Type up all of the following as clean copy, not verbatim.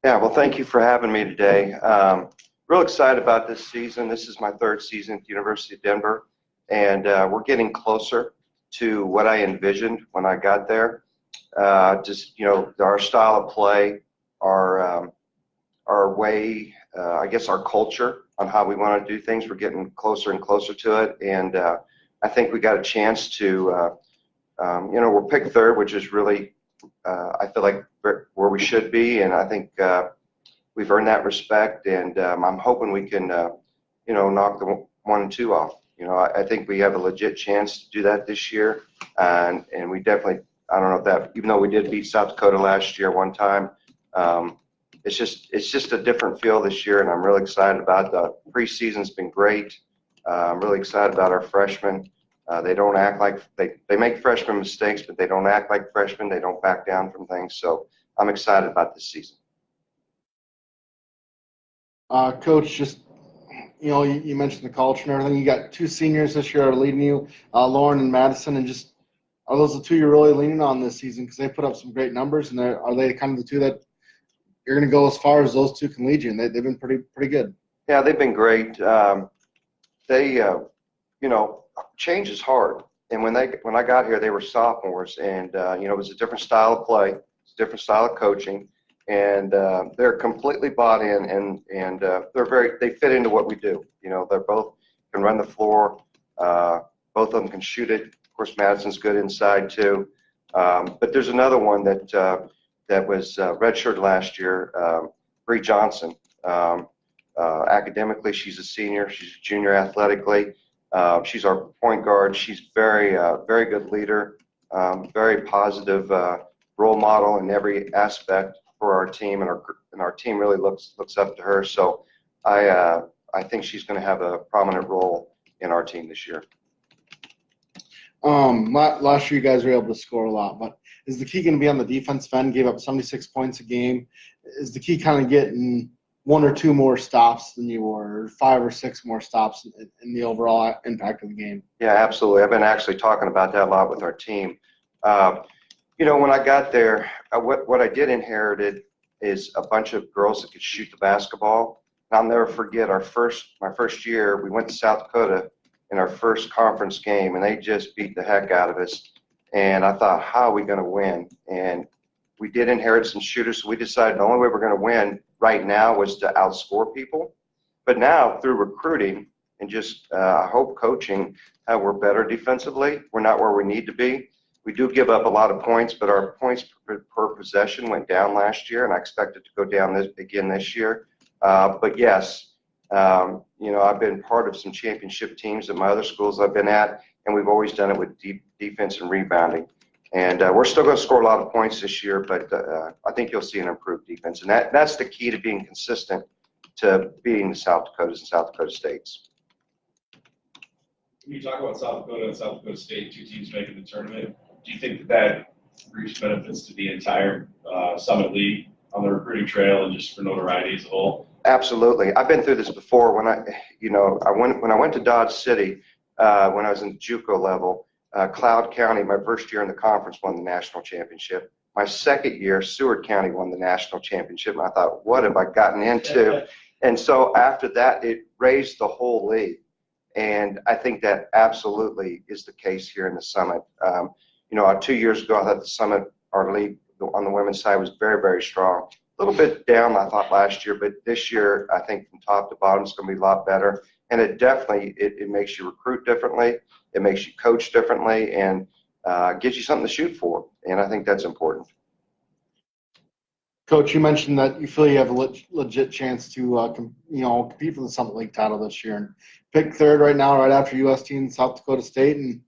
Yeah, well, thank you for having me today. Real excited about this season. This is my third season at the University of Denver, and we're getting closer to what I envisioned when I got there. Our style of play, our our way, I guess our culture on how we want to do things. We're getting closer and closer to it, and I think we got a chance to. We're picked third, which is really, I feel like where we should be, and I think we've earned that respect. And I'm hoping we can, knock the 1 and 2 off. I think we have a legit chance to do that this year, and we definitely. I don't know if that, even though we did beat South Dakota last year one time, it's just a different feel this year, and I'm really excited about the preseason's been great. I'm really excited about our freshmen. They don't act like they make freshman mistakes, but they don't act like freshmen. They don't back down from things. So I'm excited about this season. Coach, just you mentioned the culture and everything. You got two seniors this year are leading you, Lauren and Madison, and just are those the two you're really leaning on this season because they put up some great numbers, and are they kind of the two that you're going to go as far as those two can lead you? And they've been pretty good. Yeah, they've been great. Change is hard. And when I got here, they were sophomores, and it was a different style of play, it's a different style of coaching, and they're completely bought in, and they fit into what we do. They're both can run the floor. Both of them can shoot it. Of course, Madison's good inside too. But there's another one that was redshirted last year, Bree Johnson. Academically, she's a senior. She's a junior athletically. She's our point guard. She's very good leader, very positive role model in every aspect for our team, and our team really looks up to her. So I think she's going to have a prominent role in our team this year. Last year you guys were able to score a lot, but is the key going to be on the defensive end? Gave up 76 points a game. Is the key kind of getting 1 or 2 more stops than you were, or 5 or 6 more stops in the overall impact of the game? Yeah, absolutely. I've been actually talking about that a lot with our team. When I got there, what I did inherit is a bunch of girls that could shoot the basketball. And I'll never forget my first year, we went to South Dakota in our first conference game, and they just beat the heck out of us. And I thought, how are we going to win? And we did inherit some shooters, so we decided the only way we're going to win right now was to outscore people. But now, through recruiting and just, I hope, coaching, we're better defensively. We're not where we need to be. We do give up a lot of points, but our points per possession went down last year, and I expect it to go down again this year. But yes, I've been part of some championship teams at my other schools I've been at, and we've always done it with deep defense and rebounding. And we're still going to score a lot of points this year, but I think you'll see an improved defense. And that's the key to being consistent to beating the South Dakotas and South Dakota States. When you talk about South Dakota and South Dakota State, two teams making the tournament, do you think that reaps benefits to the entire Summit League on the recruiting trail and just for notoriety as a whole? Absolutely. I've been through this before. When I went to Dodge City, when I was in JUCO level, Cloud County, my first year in the conference, won the national championship. My second year, Seward County won the national championship. And I thought, what have I gotten into? And so after that, it raised the whole league. And I think that absolutely is the case here in the Summit. 2 years ago, I thought the Summit, our league on the women's side, was very, very strong. A little bit down, I thought, last year, but this year, I think from top to bottom, it's going to be a lot better. And it definitely, it makes you recruit differently. It makes you coach differently, and gives you something to shoot for. And I think that's important. Coach, you mentioned that you feel you have a legit chance to compete for the Summit League title this year, and pick third right now, right after UST and South Dakota State, and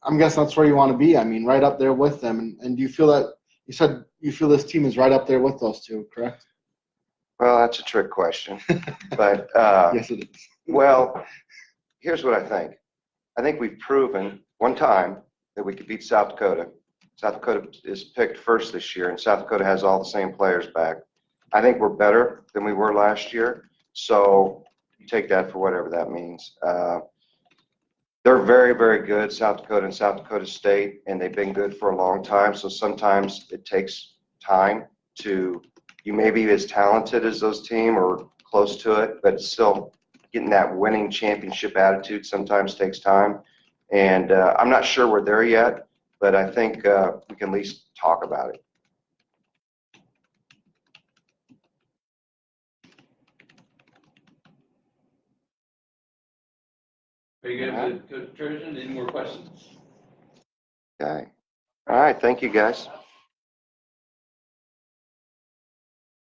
I'm guessing that's where you want to be. I mean, right up there with them. And do you feel that you said you feel this team is right up there with those two, correct? Well, that's a trick question, but yes, it is. Well, here's what I think. I think we've proven one time that we could beat South Dakota. South Dakota is picked first this year, and South Dakota has all the same players back. I think we're better than we were last year, so you take that for whatever that means. They're very, very good, South Dakota and South Dakota State, and they've been good for a long time, so sometimes it takes time to you may be as talented as those team or close to it, but still getting that winning championship attitude sometimes takes time. And I'm not sure we're there yet, but I think we can at least talk about it. Very good, Coach Turgeon. Any more questions? Okay. All right. Thank you, guys.